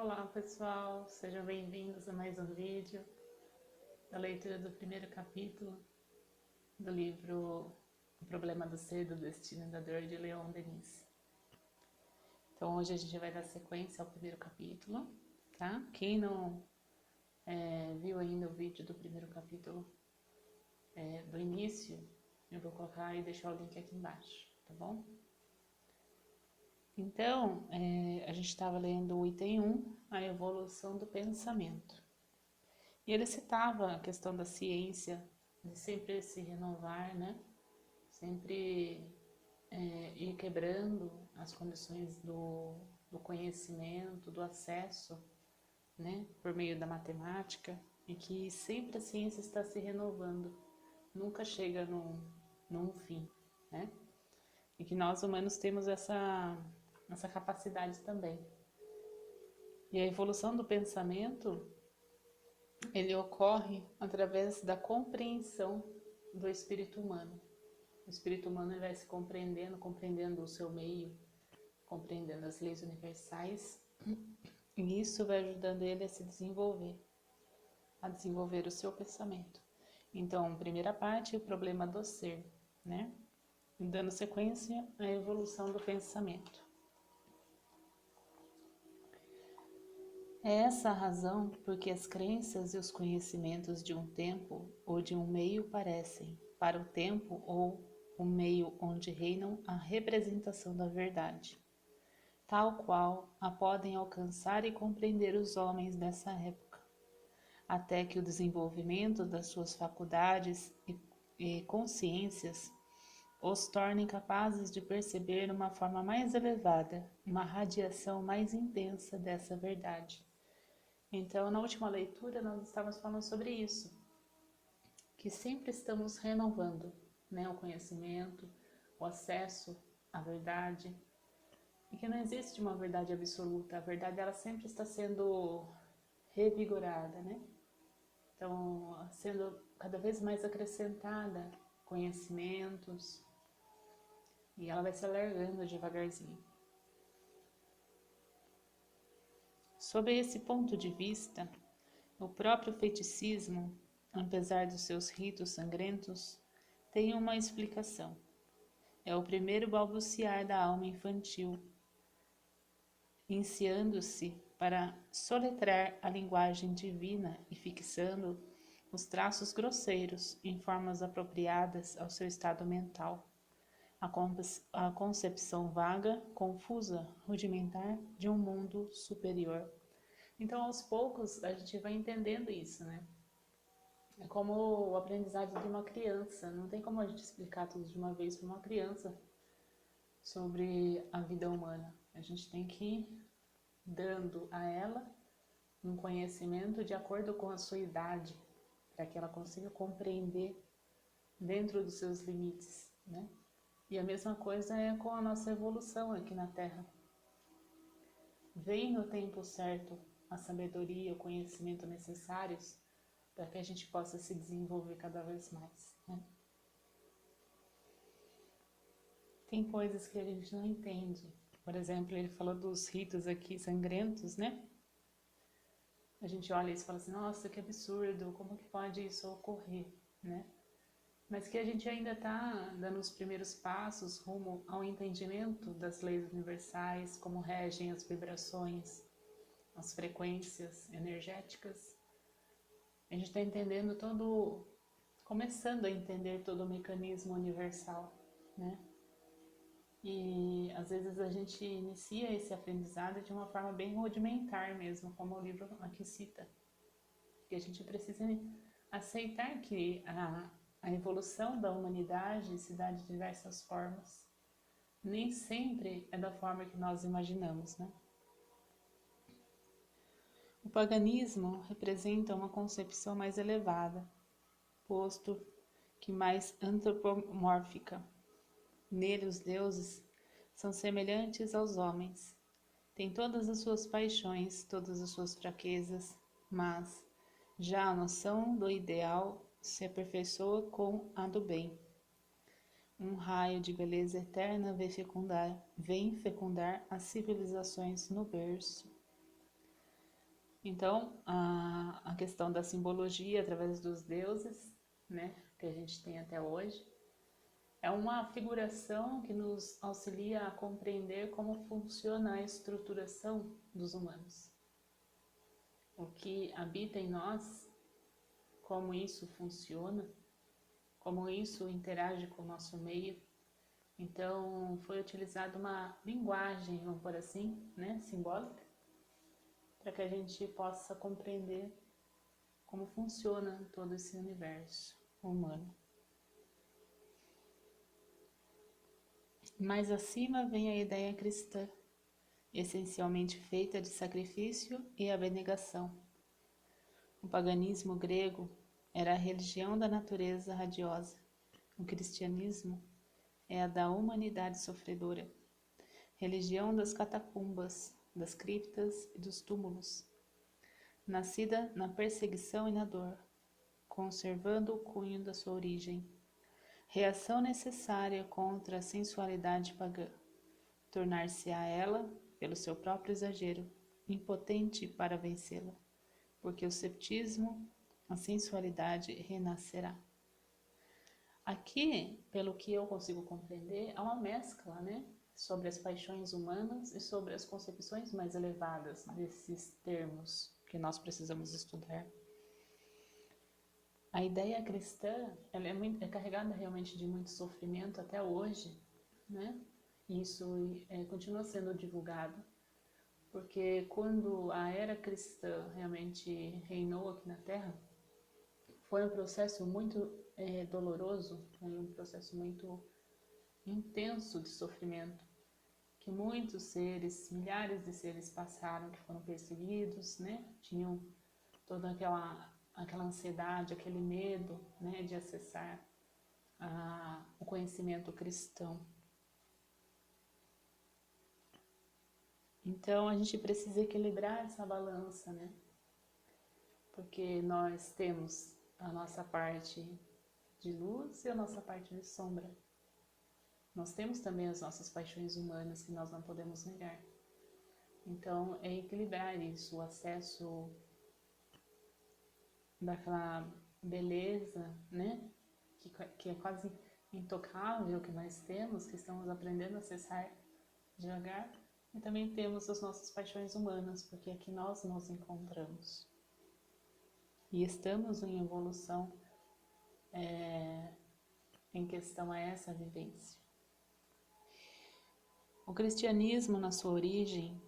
Olá pessoal, sejam bem-vindos a mais um vídeo da leitura do primeiro capítulo do livro O Problema do Ser, do Destino e da Dor, de Leon Denis. Então hoje a gente vai dar sequência ao primeiro capítulo, tá? Quem não viu ainda o vídeo do primeiro capítulo do início, eu vou colocar e deixar o link aqui embaixo, tá bom? Então, a gente estava lendo o item 1, a evolução do pensamento. E ele citava a questão da ciência, de sempre se renovar, né? Sempre ir quebrando as condições do conhecimento, do acesso, né? Por meio da matemática, e que sempre a ciência está se renovando, nunca chega num fim, né? E que nós humanos temos essa capacidade também. E a evolução do pensamento, ele ocorre através da compreensão do espírito humano. O espírito humano ele vai se compreendendo o seu meio, compreendendo as leis universais, e isso vai ajudando ele a se desenvolver, a desenvolver o seu pensamento. Então, primeira parte, o problema do ser, né? Dando sequência à evolução do pensamento. É essa a razão porque as crenças e os conhecimentos de um tempo ou de um meio parecem, para o tempo ou o meio onde reinam, a representação da verdade, tal qual a podem alcançar e compreender os homens dessa época, até que o desenvolvimento das suas faculdades e consciências os tornem capazes de perceber uma forma mais elevada, uma radiação mais intensa dessa verdade. Então, na última leitura, nós estávamos falando sobre isso, que sempre estamos renovando, né, o conhecimento, o acesso à verdade, e que não existe uma verdade absoluta, a verdade ela sempre está sendo revigorada, né? Então, sendo cada vez mais acrescentada conhecimentos, e ela vai se alargando devagarzinho. Sob esse ponto de vista, o próprio feiticismo, apesar dos seus ritos sangrentos, tem uma explicação. É o primeiro balbuciar da alma infantil, iniciando-se para soletrar a linguagem divina e fixando os traços grosseiros em formas apropriadas ao seu estado mental. A concepção vaga, confusa, rudimentar de um mundo superior. Então, aos poucos, a gente vai entendendo isso, né? É como o aprendizado de uma criança. Não tem como a gente explicar tudo de uma vez para uma criança sobre a vida humana. A gente tem que ir dando a ela um conhecimento de acordo com a sua idade, para que ela consiga compreender dentro dos seus limites, né? E a mesma coisa é com a nossa evolução aqui na Terra. Vem no tempo certo a sabedoria, o conhecimento necessários para que a gente possa se desenvolver cada vez mais, né? Tem coisas que a gente não entende. Por exemplo, ele falou dos ritos aqui sangrentos, né? A gente olha isso e fala assim, nossa, que absurdo, como que pode isso ocorrer, né? Mas que a gente ainda está dando os primeiros passos rumo ao entendimento das leis universais, como regem as vibrações, as frequências energéticas. A gente está entendendo começando a entender todo o mecanismo universal, né? E às vezes a gente inicia esse aprendizado de uma forma bem rudimentar mesmo, como o livro aqui cita. Que a gente precisa aceitar que a evolução da humanidade se dá de diversas formas. Nem sempre é da forma que nós imaginamos, né? O paganismo representa uma concepção mais elevada, posto que mais antropomórfica. Nele os deuses são semelhantes aos homens. Têm todas as suas paixões, todas as suas fraquezas, mas já a noção do ideal se aperfeiçoa com a do bem. Um raio de beleza eterna vem fecundar as civilizações no berço. Então, a questão da simbologia através dos deuses, né, que a gente tem até hoje, é uma figuração que nos auxilia a compreender como funciona a estruturação dos humanos. O que habita em nós, como isso funciona, como isso interage com o nosso meio. Então, foi utilizada uma linguagem, vamos por assim, né, simbólica, para que a gente possa compreender como funciona todo esse universo humano. Mais acima vem a ideia cristã, essencialmente feita de sacrifício e abnegação. O paganismo grego era a religião da natureza radiosa. O cristianismo é a da humanidade sofredora, religião das catacumbas, das criptas e dos túmulos, nascida na perseguição e na dor, conservando o cunho da sua origem, reação necessária contra a sensualidade pagã, tornar-se-á ela, pelo seu próprio exagero, impotente para vencê-la, porque o ceptismo, a sensualidade renascerá. Aqui, pelo que eu consigo compreender, há uma mescla, né, sobre as paixões humanas e sobre as concepções mais elevadas desses termos que nós precisamos estudar. A ideia cristã, ela é carregada realmente de muito sofrimento até hoje, né? E isso continua sendo divulgado, porque quando a era cristã realmente reinou aqui na Terra, foi um processo muito doloroso, foi um processo muito intenso de sofrimento, que muitos seres, milhares de seres passaram, que foram perseguidos, né? Tinham toda aquela ansiedade, aquele medo, né, de acessar o conhecimento cristão. Então a gente precisa equilibrar essa balança, né? Porque nós temos a nossa parte de luz e a nossa parte de sombra. Nós temos também as nossas paixões humanas que nós não podemos negar. Então é equilibrar isso, o acesso daquela beleza, né? Que é quase intocável que nós temos, que estamos aprendendo a acessar devagar. E também temos as nossas paixões humanas, porque aqui nós nos encontramos. E estamos em evolução em questão a essa vivência. O cristianismo, na sua origem,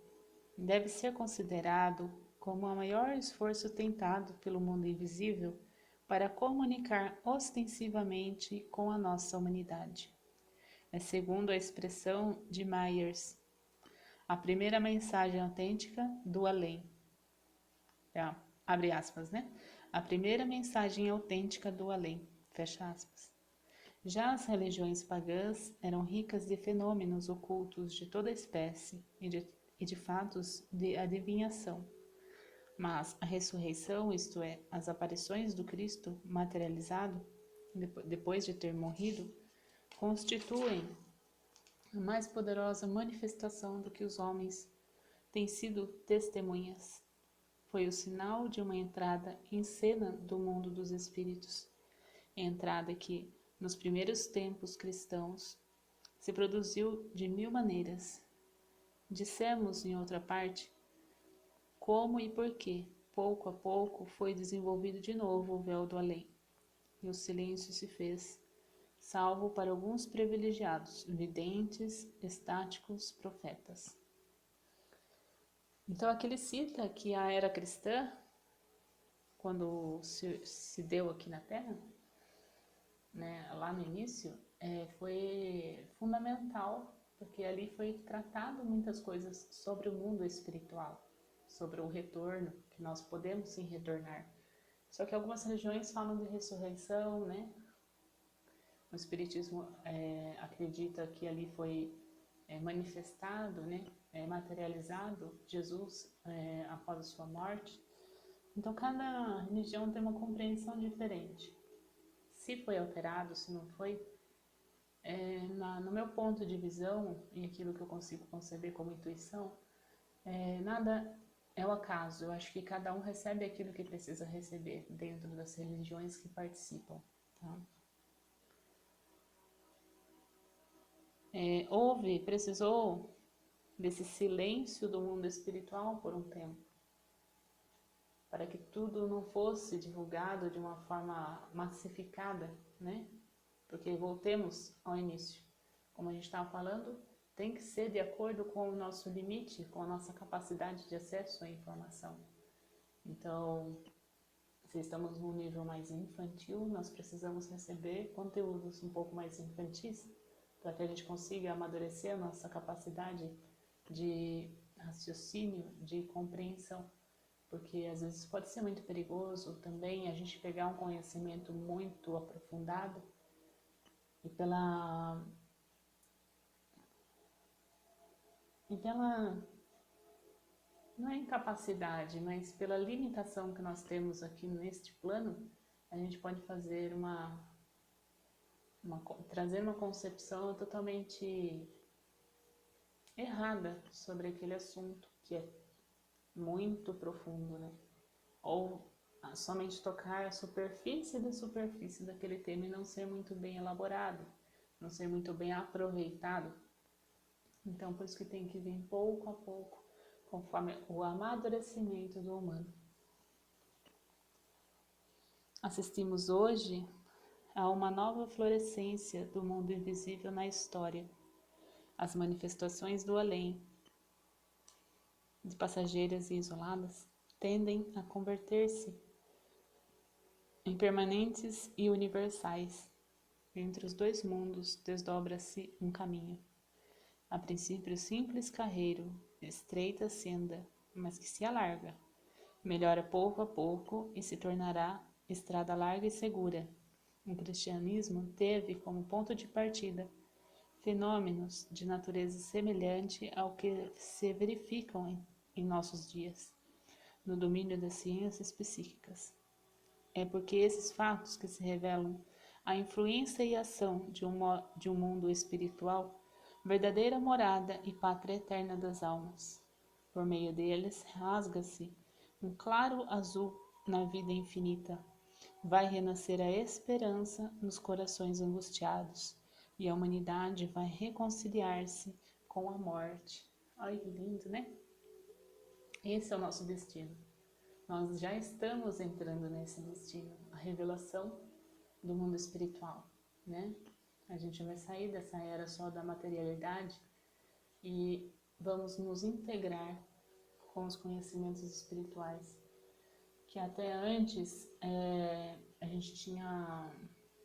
deve ser considerado como o maior esforço tentado pelo mundo invisível para comunicar ostensivamente com a nossa humanidade. É segundo a expressão de Myers, a primeira mensagem autêntica do além. Abre aspas, né? A primeira mensagem autêntica do além, fecha aspas. Já as religiões pagãs eram ricas de fenômenos ocultos de toda espécie e de fatos de adivinhação. Mas a ressurreição, isto é, as aparições do Cristo materializado, depois de ter morrido, constituem a mais poderosa manifestação do que os homens têm sido testemunhas. Foi o sinal de uma entrada em cena do mundo dos espíritos, entrada que, nos primeiros tempos cristãos, se produziu de 1000 maneiras. Dissemos, em outra parte, como e por que, pouco a pouco, foi desenvolvido de novo o véu do além, e o silêncio se fez, salvo para alguns privilegiados, videntes, estáticos, profetas. Então aqui ele cita que a era cristã, quando se deu aqui na Terra, né, lá no início, foi fundamental, porque ali foi tratado muitas coisas sobre o mundo espiritual, sobre o retorno, que nós podemos sim retornar. Só que algumas religiões falam de ressurreição, né? O Espiritismo acredita que ali foi manifestado, né? Materializado Jesus após a sua morte. Então cada religião tem uma compreensão diferente. Se foi alterado, se não foi, no meu ponto de visão e aquilo que eu consigo conceber como intuição, nada é o acaso. Eu acho que cada um recebe aquilo que precisa receber dentro das religiões que participam, tá? Precisou desse silêncio do mundo espiritual por um tempo, para que tudo não fosse divulgado de uma forma massificada, né? Porque voltemos ao início, como a gente estava falando, tem que ser de acordo com o nosso limite, com a nossa capacidade de acesso à informação. Então, se estamos num nível mais infantil, nós precisamos receber conteúdos um pouco mais infantis, para que a gente consiga amadurecer a nossa capacidade de raciocínio, de compreensão, porque às vezes pode ser muito perigoso também a gente pegar um conhecimento muito aprofundado e pela não é incapacidade, mas pela limitação que nós temos aqui neste plano, a gente pode fazer trazer uma concepção totalmente errada sobre aquele assunto que é muito profundo, né? Ou somente tocar a superfície da superfície daquele tema e não ser muito bem elaborado, não ser muito bem aproveitado. Então, por isso que tem que vir pouco a pouco, conforme o amadurecimento do humano. Assistimos hoje a uma nova florescência do mundo invisível na história, as manifestações do além, de passageiras e isoladas, tendem a converter-se em permanentes e universais. Entre os dois mundos desdobra-se um caminho. A princípio simples carreiro, estreita senda, mas que se alarga. Melhora pouco a pouco e se tornará estrada larga e segura. O cristianismo teve como ponto de partida fenômenos de natureza semelhante ao que se verificam em nossos dias, no domínio das ciências psíquicas. É porque esses fatos que se revelam a influência e ação de um mundo espiritual, verdadeira morada e pátria eterna das almas. Por meio deles, rasga-se um claro azul na vida infinita. Vai renascer a esperança nos corações angustiados, e a humanidade vai reconciliar-se com a morte. Olha que lindo, né? Esse é o nosso destino. Nós já estamos entrando nesse destino, a revelação do mundo espiritual, né? A gente vai sair dessa era só da materialidade e vamos nos integrar com os conhecimentos espirituais, que até antes a gente tinha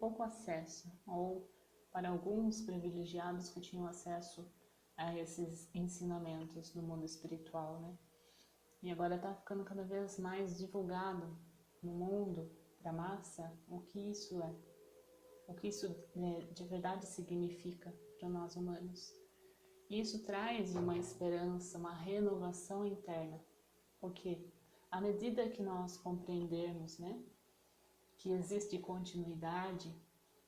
pouco acesso, ou para alguns privilegiados que tinham acesso a esses ensinamentos do mundo espiritual, né? E agora está ficando cada vez mais divulgado no mundo, para a massa, o que isso é, o que isso de verdade significa para nós humanos. E isso traz uma esperança, uma renovação interna, porque à medida que nós compreendermos, né, que existe continuidade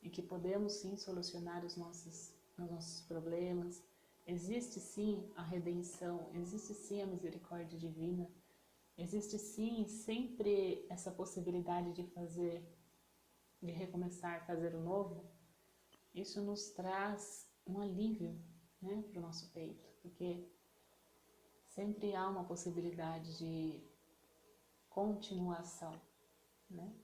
e que podemos sim solucionar os nossos problemas, existe sim a redenção, existe sim a misericórdia divina, existe sim sempre essa possibilidade de recomeçar, fazer o novo. Isso nos traz um alívio, né, para o nosso peito, porque sempre há uma possibilidade de continuação, né?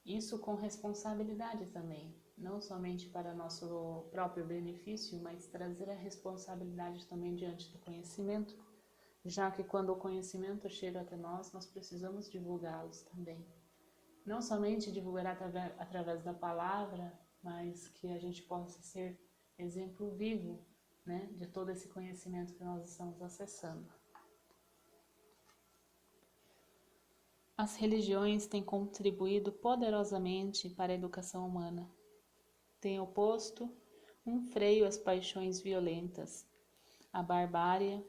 Isso com responsabilidade também, não somente para nosso próprio benefício, mas trazer a responsabilidade também diante do conhecimento, já que quando o conhecimento chega até nós, nós precisamos divulgá-los também. Não somente divulgar através da palavra, mas que a gente possa ser exemplo vivo, né, de todo esse conhecimento que nós estamos acessando. As religiões têm contribuído poderosamente para a educação humana. Têm oposto um freio às paixões violentas, à barbárie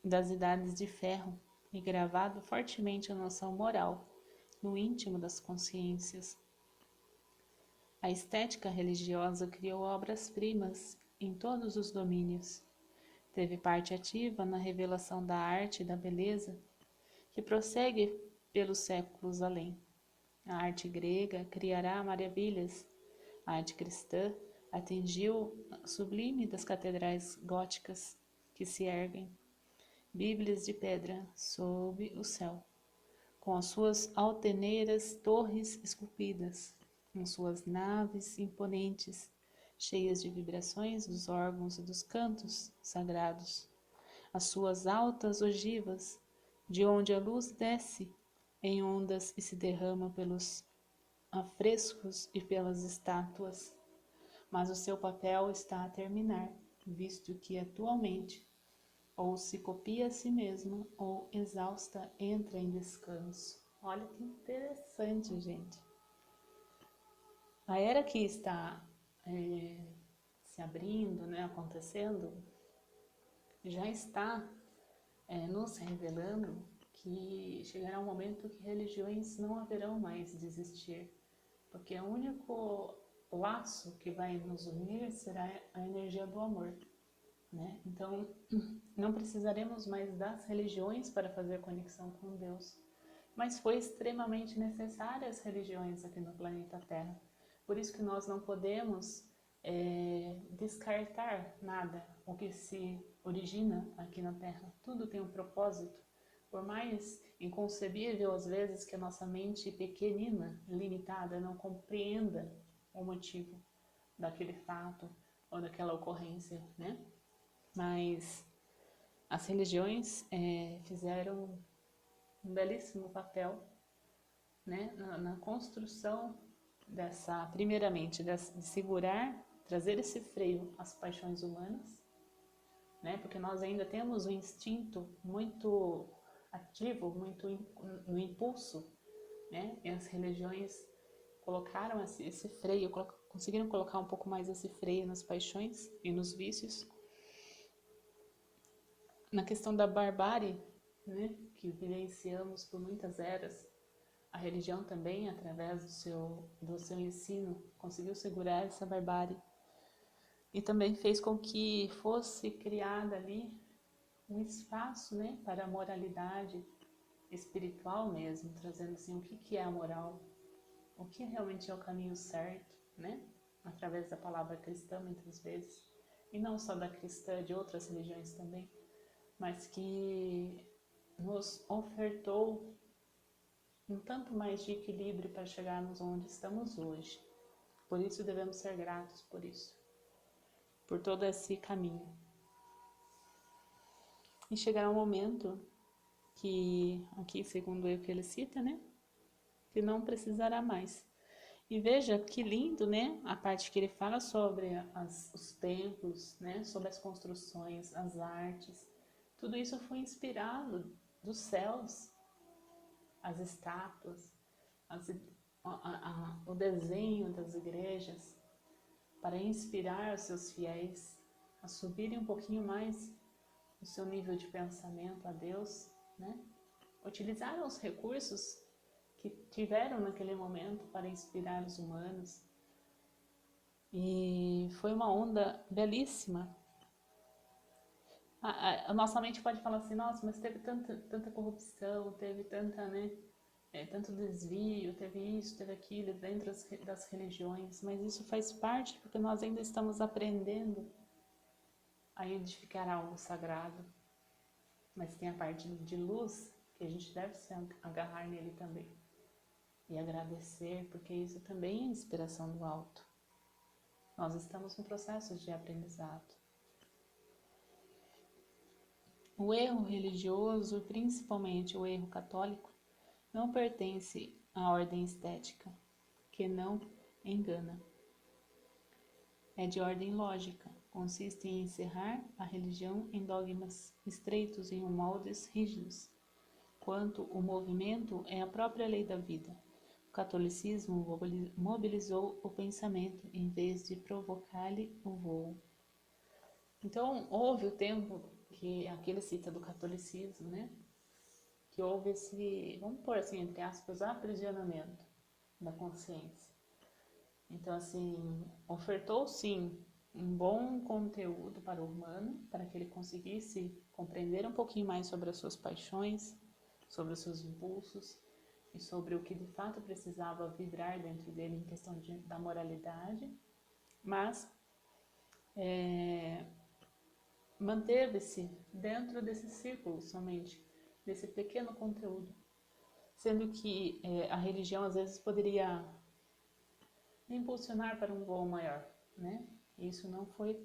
das idades de ferro e gravado fortemente a noção moral no íntimo das consciências. A estética religiosa criou obras-primas em todos os domínios, Teve parte ativa na revelação da arte e da beleza, que prossegue pelos séculos além. A arte grega criará maravilhas. A arte cristã atingiu o sublime das catedrais góticas que se erguem, bíblias de pedra sob o céu, com as suas altaneiras torres esculpidas, com suas naves imponentes, cheias de vibrações dos órgãos e dos cantos sagrados, as suas altas ogivas, de onde a luz desce em ondas e se derrama pelos afrescos e pelas estátuas. Mas o seu papel está a terminar, visto que atualmente ou se copia a si mesma ou exausta entra em descanso. Olha que interessante, gente. A era que está se abrindo, né, acontecendo, já está nos revelando que chegará um momento que religiões não haverão mais de existir, porque o único laço que vai nos unir será a energia do amor, né? Então, não precisaremos mais das religiões para fazer conexão com Deus, mas foi extremamente necessária as religiões aqui no planeta Terra. Por isso que nós não podemos descartar nada, o que se origina aqui na Terra. Tudo tem um propósito. Por mais inconcebível às vezes que a nossa mente pequenina, limitada, não compreenda o motivo daquele fato ou daquela ocorrência, né? Mas as religiões fizeram um belíssimo papel, né, na construção dessa, primeiramente, de segurar, trazer esse freio às paixões humanas, né, porque nós ainda temos um instinto muito ativo, muito no impulso, né, e as religiões colocaram esse freio, conseguiram colocar um pouco mais esse freio nas paixões e nos vícios. Na questão da barbárie, né, que vivenciamos por muitas eras, a religião também, através do seu ensino, conseguiu segurar essa barbárie e também fez com que fosse criada ali um espaço, né, para a moralidade espiritual mesmo, trazendo assim o que é a moral, o que realmente é o caminho certo, né, através da palavra cristã muitas vezes, e não só da cristã, de outras religiões também, mas que nos ofertou um tanto mais de equilíbrio para chegarmos onde estamos hoje. Por isso devemos ser gratos por isso, por todo esse caminho. E chegará um momento que, aqui segundo o que ele cita, né, que não precisará mais. E veja que lindo, né, a parte que ele fala sobre os templos, né, sobre as construções, as artes. Tudo isso foi inspirado dos céus, as estátuas, o desenho das igrejas, para inspirar os seus fiéis a subirem um pouquinho mais o seu nível de pensamento a Deus, né? Utilizaram os recursos que tiveram naquele momento para inspirar os humanos. E foi uma onda belíssima. A nossa mente pode falar assim, nossa, mas teve tanta corrupção, teve tanta, né, tanto desvio, teve isso, teve aquilo dentro das religiões, mas isso faz parte porque nós ainda estamos aprendendo a edificar algo sagrado. Mas tem a parte de luz que a gente deve se agarrar nele também e agradecer, porque isso também é inspiração do alto. Nós estamos em processo de aprendizado. O erro religioso, principalmente o erro católico, não pertence à ordem estética, que não engana. É de ordem lógica, consiste em encerrar a religião em dogmas estreitos e em moldes rígidos, quanto o movimento é a própria lei da vida. O catolicismo mobilizou o pensamento em vez de provocar-lhe o voo. Então, houve o tempo que aqui ele cita do catolicismo, né? Que houve esse, vamos pôr assim, entre aspas, aprisionamento da consciência. Então, assim, ofertou sim um bom conteúdo para o humano, para que ele conseguisse compreender um pouquinho mais sobre as suas paixões, sobre os seus impulsos e sobre o que de fato precisava vibrar dentro dele em questão da moralidade, mas manteve-se dentro desse círculo somente, desse pequeno conteúdo, sendo que a religião às vezes poderia impulsionar para um voo maior, né? Isso não foi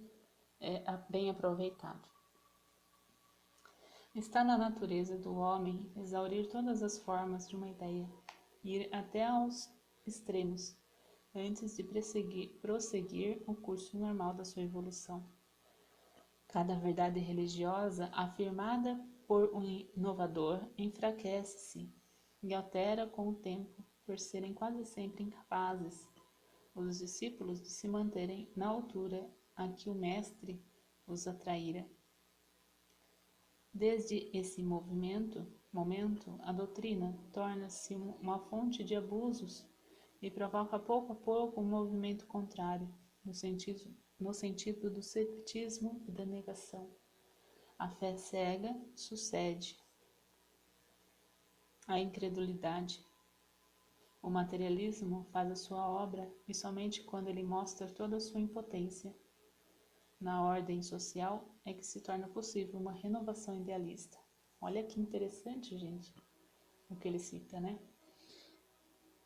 bem aproveitado. Está na natureza do homem exaurir todas as formas de uma ideia, ir até aos extremos, antes de prosseguir o curso normal da sua evolução. Cada verdade religiosa afirmada por um inovador enfraquece-se e altera com o tempo, por serem quase sempre incapazes os discípulos de se manterem na altura a que o mestre os atraíra. Desde esse momento, a doutrina torna-se uma fonte de abusos e provoca pouco a pouco um movimento contrário, no sentido do ceticismo e da negação. A fé cega sucede à incredulidade. O materialismo faz a sua obra e somente quando ele mostra toda a sua impotência na ordem social é que se torna possível uma renovação idealista. Olha que interessante, gente, o que ele cita, né?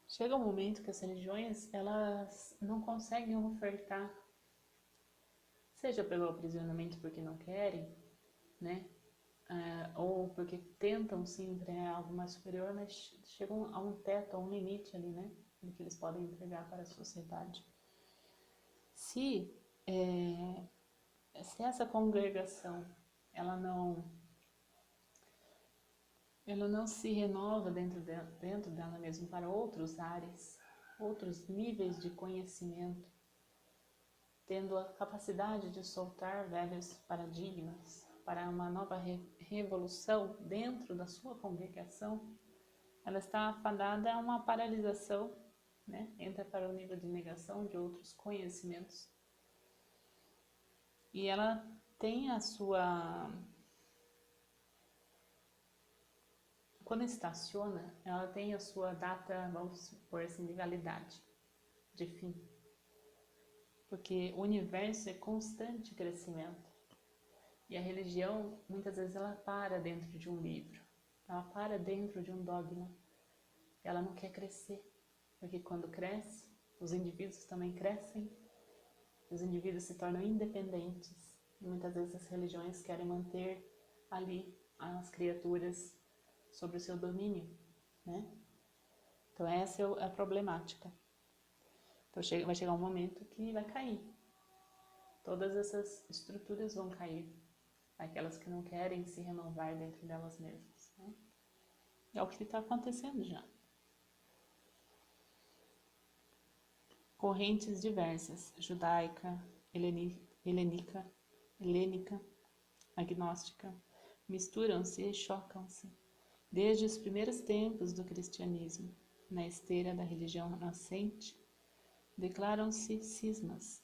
Chega um momento que as religiões, elas não conseguem ofertar, seja pelo aprisionamento porque não querem, né? Ou porque tentam sim empregar algo mais superior, mas chegam a um teto, a um limite ali, né? Do que eles podem entregar para a sociedade. Se essa congregação ela não se renova dentro dela mesmo para outros áreas, outros níveis de conhecimento, tendo a capacidade de soltar velhos paradigmas para uma nova revolução dentro da sua congregação, ela está afadada a uma paralisação, né? Entra para o nível de negação de outros conhecimentos. E ela tem a sua... Quando estaciona, ela tem a sua data, vamos por assim, de validade, de fim. Porque o universo é constante crescimento. E a religião, muitas vezes, ela para dentro de um livro. Ela para dentro de um dogma. Ela não quer crescer. Porque quando cresce, os indivíduos também crescem. Os indivíduos se tornam independentes. E muitas vezes as religiões querem manter ali as criaturas sobre o seu domínio, né? Então essa é a problemática. Então vai chegar um momento que vai cair. Todas essas estruturas vão cair. Aquelas que não querem se renovar dentro delas mesmas, né? É o que está acontecendo já. Correntes diversas, judaica, helênica, agnóstica, misturam-se e chocam-se. Desde os primeiros tempos do cristianismo, na esteira da religião nascente, declaram-se cismas.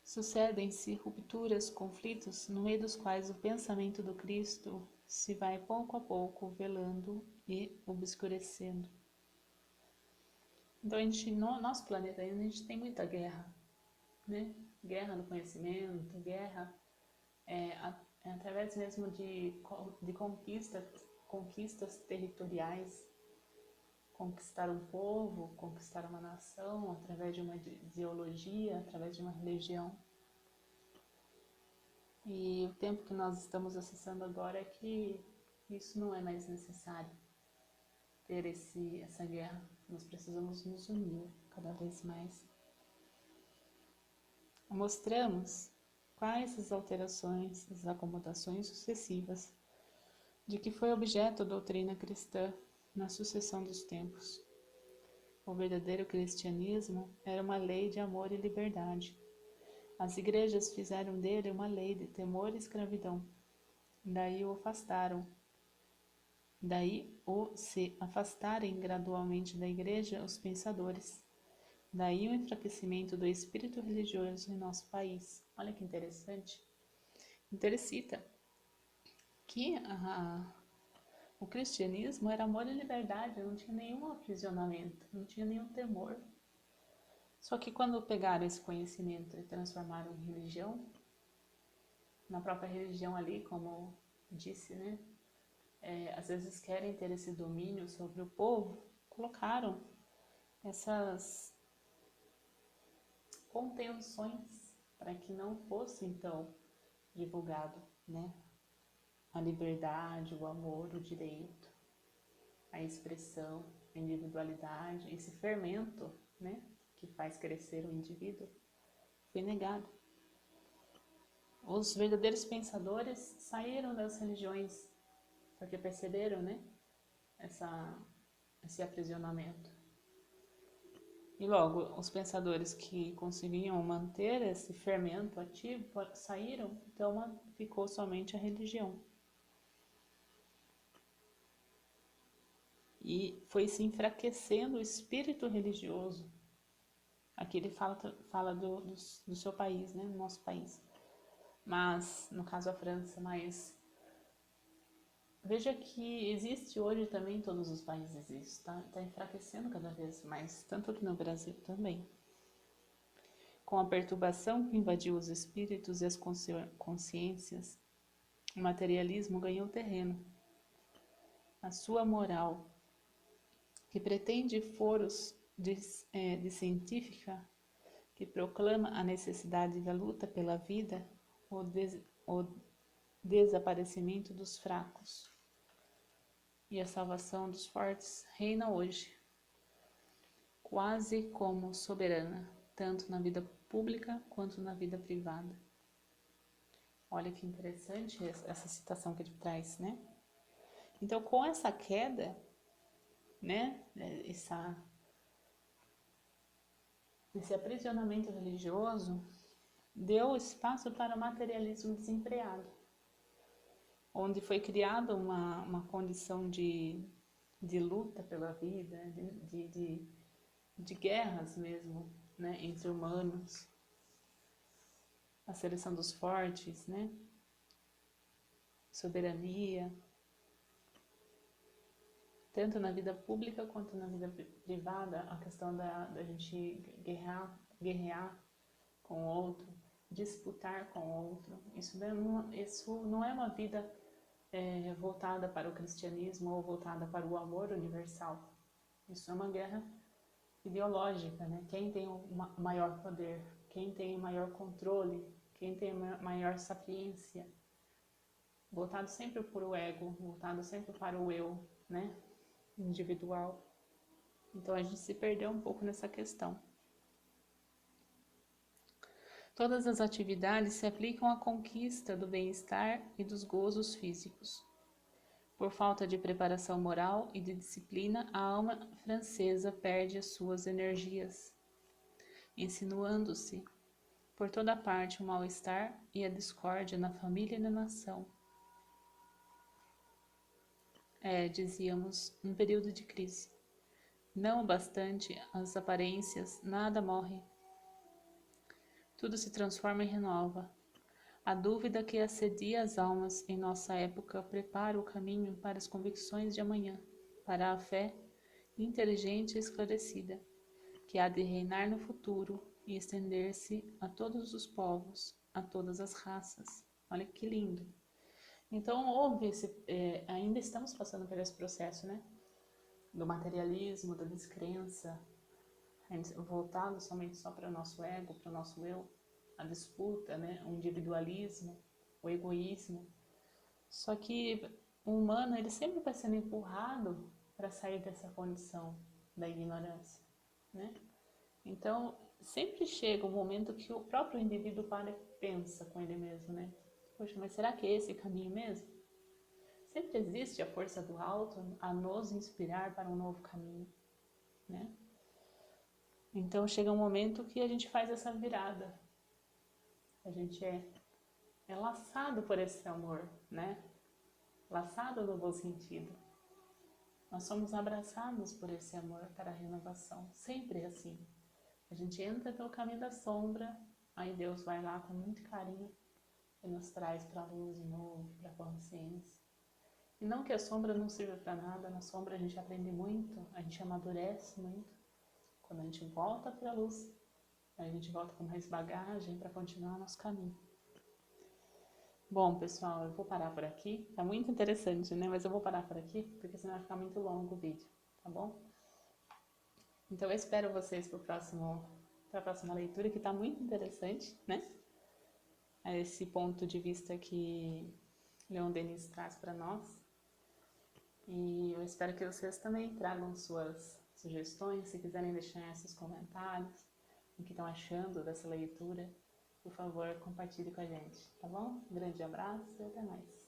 Sucedem-se rupturas, conflitos, no meio dos quais o pensamento do Cristo se vai pouco a pouco velando e obscurecendo. Então, no nosso planeta ainda a gente tem muita guerra, né? Guerra no conhecimento, guerra através mesmo de conquistas territoriais, conquistar um povo, conquistar uma nação, através de uma ideologia, através de uma religião. E o tempo que nós estamos acessando agora é que isso não é mais necessário, ter essa guerra. Nós precisamos nos unir cada vez mais. Mostramos quais as alterações, as acomodações sucessivas de que foi objeto a doutrina cristã na sucessão dos tempos. O verdadeiro cristianismo era uma lei de amor e liberdade. As igrejas fizeram dele uma lei de temor e escravidão. Daí se afastarem gradualmente da igreja os pensadores, Daí o enfraquecimento do espírito religioso em nosso país. Olha que interessante. Então ele cita que o cristianismo era amor e liberdade, não tinha nenhum aprisionamento, não tinha nenhum temor. Só que quando pegaram esse conhecimento e transformaram em religião, na própria religião ali, como disse, né? Às vezes querem ter esse domínio sobre o povo, colocaram essas contenções para que não fosse então divulgado, né? A liberdade, o amor, o direito, a expressão, a individualidade, esse fermento, né? Que faz crescer o indivíduo, foi negado. Os verdadeiros pensadores saíram das religiões porque perceberam, né? Esse aprisionamento. E logo, os pensadores que conseguiam manter esse fermento ativo saíram, então ficou somente a religião. E foi se enfraquecendo o espírito religioso. Aqui ele fala do seu país, né, do nosso país. Mas, no caso a França, mas veja que existe hoje também em todos os países isso, tá enfraquecendo cada vez mais, tanto aqui no Brasil também. Com a perturbação que invadiu os espíritos e as consciências, o materialismo ganhou terreno. A sua moral, que pretende foros de científica, que proclama a necessidade da luta pela vida, o desaparecimento dos fracos e a salvação dos fortes, reina hoje, quase como soberana, tanto na vida pública quanto na vida privada. Olha que interessante essa citação que ele traz, né? Então, com essa queda, né, esse aprisionamento religioso, deu espaço para o materialismo desenfreado, onde foi criada uma condição de luta pela vida, de guerras mesmo, né, entre humanos, a seleção dos fortes, né, soberania, tanto na vida pública quanto na vida privada, a questão da gente guerrear com o outro, disputar com o outro. Isso não é uma vida voltada para o cristianismo ou voltada para o amor universal. Isso é uma guerra ideológica, né? Quem tem o maior poder, quem tem o maior controle, quem tem a maior sapiência, voltado sempre para o ego, voltado sempre para o eu, né? Individual. Então a gente se perdeu um pouco nessa questão. Todas as atividades se aplicam à conquista do bem-estar e dos gozos físicos. Por falta de preparação moral e de disciplina, a alma francesa perde as suas energias, insinuando-se por toda parte o mal-estar e a discórdia na família e na nação. Dizíamos, um período de crise. Não bastante as aparências, nada morre. Tudo se transforma e renova. A dúvida que assedia as almas em nossa época prepara o caminho para as convicções de amanhã, para a fé inteligente e esclarecida, que há de reinar no futuro e estender-se a todos os povos, a todas as raças. Olha que lindo! Então, ainda estamos passando por esse processo, né? Do materialismo, da descrença, voltado somente só para o nosso ego, para o nosso eu, a disputa, né? O individualismo, o egoísmo. Só que o humano, ele sempre vai sendo empurrado para sair dessa condição da ignorância, né? Então, sempre chega um momento que o próprio indivíduo para e pensa com ele mesmo, né? Poxa, mas será que é esse caminho mesmo? Sempre existe a força do alto a nos inspirar para um novo caminho, né? Então chega um momento que a gente faz essa virada. A gente é laçado por esse amor, né? Laçado no bom sentido. Nós somos abraçados por esse amor para a renovação. Sempre assim. A gente entra pelo caminho da sombra, aí Deus vai lá com muito carinho e nos traz para a luz de novo, para a consciência. E não que a sombra não sirva para nada, na sombra a gente aprende muito, a gente amadurece muito. Quando a gente volta para a luz, a gente volta com mais bagagem para continuar nosso caminho. Bom, pessoal, eu vou parar por aqui. Tá muito interessante, né? Mas eu vou parar por aqui, porque senão vai ficar muito longo o vídeo, tá bom? Então eu espero vocês para a próxima leitura, que tá muito interessante, né? Esse ponto de vista que Leon Denis traz para nós. E eu espero que vocês também tragam suas sugestões, se quiserem deixar seus comentários, o que estão achando dessa leitura, por favor, compartilhe com a gente, tá bom? Um grande abraço e até mais.